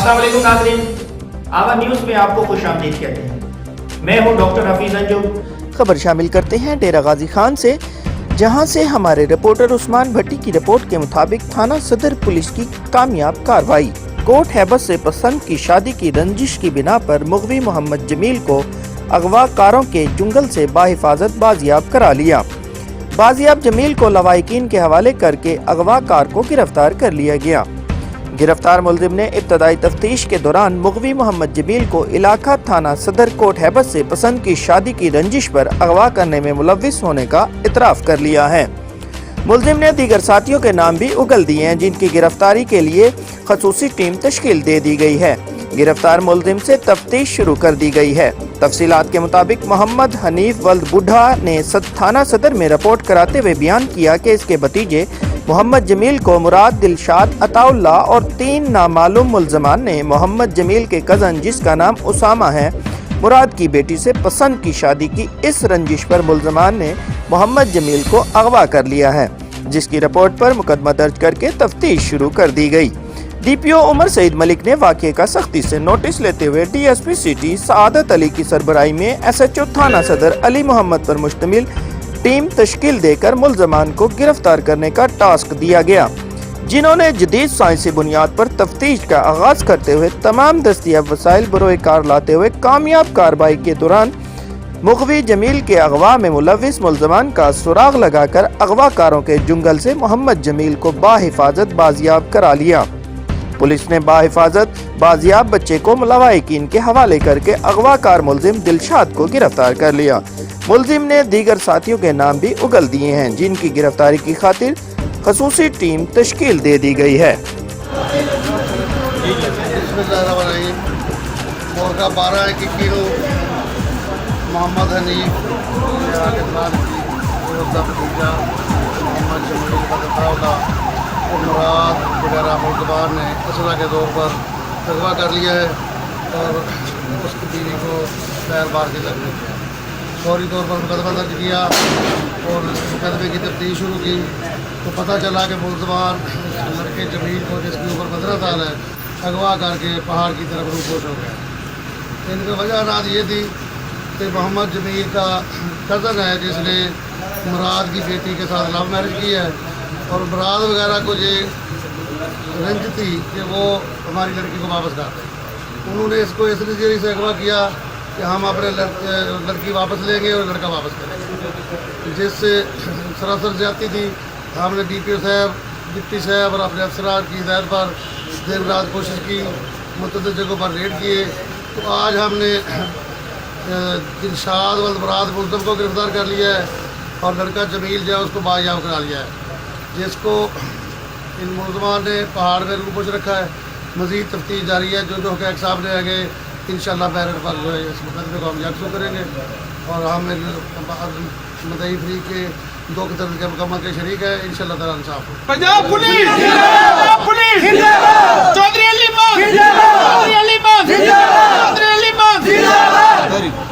अस्सलाम वालेकुम नाज़रीन, आवा न्यूज़ में आपको खुशामदीद कहते हैं। मैं हूं डॉक्टर हफीज अंजुम। खबर शामिल करते हैं डेरा गाजी खान से, जहां से हमारे रिपोर्टर उस्मान भट्टी की रिपोर्ट के मुताबिक थाना सदर पुलिस की कामयाब कार्रवाई। कोर्ट हैबत से पसंद की शादी की रंजिश की बिना पर मुग़वी मोहम्मद जमील को अगवाकारों के जुंगल से बाहिफाजत बाजियाब करा लिया। बाजियाब जमील को लवाहिकीन के हवाले करके अगवाकार को गिरफ्तार कर लिया गया। गिरफ्तार मुलजिम ने इब्तदाई तफ्तीश के दौरान मुग़वी मोहम्मद जमील को इलाका थाना सदर कोट हैबत से पसंद की शादी की रंजिश पर अगवा करने में मुलव्विस होने का इतराफ़ कर लिया है। मुलजिम ने दीगर साथियों के नाम भी उगल दिए हैं, जिनकी गिरफ्तारी के लिए खसूसी टीम तश्कील दे दी गई है। गिरफ्तार मुलजिम से तफ्तीश शुरू कर दी गई है। तफसीलात के मुताबिक मोहम्मद हनीफ वल्द बुढ़ा ने थाना सदर में रिपोर्ट कराते हुए बयान किया कि इसके भतीजे मोहम्मद जमील को मुराद, दिलशाद, अताउल्लाह और 3 नामालूम मुलजमान ने मोहम्मद जमील के कज़न, जिसका नाम उसामा है, मुराद की बेटी से पसंद की शादी की इस रंजिश पर मुलजमान ने मोहम्मद जमील को अगवा कर लिया है, जिसकी रिपोर्ट पर मुकदमा दर्ज करके तफ्तीश शुरू कर दी गई। DPO उमर सईद मलिक ने वाक़े का सख्ती से नोटिस लेते हुए DSP सिटी सआदत अली की सरबराही में SHO थाना सदर अली मोहम्मद पर मुश्तमिल टीम तश्कील देकर मुलजमान को गिरफ्तार करने का टास्क दिया गया, जिन्होंने जदीद साइंसी बुनियाद पर तफ्तीश का आगाज करते हुए तमाम दस्तियाब वसाइल बरोए कार लाते हुए कामयाब कार्रवाई के दौरान मुग़वी जमील के अगवा में मुलव्विस मुलजमान का सुराग लगाकर अगवाकारों के जुंगल से मोहम्मद जमील को बाहिफाजत बाजियाब करा लिया। पुलिस ने बाहिफाजत बाजियाब बच्चे को लवाहिकीन के हवाले करके अगवाकार मुलजिम दिलशाद को गिरफ्तार कर लिया। मुलजिम ने दीगर साथियों के नाम भी उगल दिए हैं, जिनकी गिरफ्तारी की खातिर खसूसी टीम तश्कील दे दी गई है। मोहम्मद हनीफ मुराद वगैरह मुलजमान ने असला के तौर पर अगवा कर लिया है और उसकी बीवी को पैर बार के लगने किया। फौरी तौर पर मुकदमा दर्ज किया और मुकदमे की तफ्तीश शुरू की तो पता चला कि मुलजमान लड़के जमील को, जिसकी उम्र 15 साल है, अगवा करके पहाड़ की तरफ रूपोश हो गया। इनकी वजह रात ये थी कि मोहम्मद जमील का कज़न है, जिसने मुराद की बेटी के साथ लव मैरिज की है और मुराद वगैरह को ये रंज थी कि वो हमारी लड़की को वापस कर दें। उन्होंने इसको इस नज़रिए से अगवा किया कि हम अपने लड़की वापस लेंगे और लड़का वापस करेंगे, जिससे सरासर ज्यादती थी। हमने DPO साहब, डिप्टी साहब और अपने अफसरान की हिदायत पर देर रात कोशिश की, मुतअद्दिद जगहों पर रेड किए। तो आज हमने दिलशाद वल्द मुराद मुलज़म को गिरफ्तार कर लिया है और लड़का जमील जो है उसको बाजियाब करा लिया है, जिसको इन मुलज़मान ने पहाड़ में रूपोश रखा है। मज़ीद तफ्तीश जारी है। जो हक़ सामने आएंगे इंशाअल्लाह मेरिट पर जो है इस मुकदमे को हम यकसू करेंगे और हम मदई फ्री के 2 कतल के मुकम्मल के शरीक है। इंशाअल्लाह ताला इंसाफ हो। पंजाब पुलिस जिंदाबाद, पुलिस जिंदाबाद, चौधरी अली मान जिंदाबाद, चौधरी अली मान जिंदाबाद, चौधरी अली मान जिंदाबाद।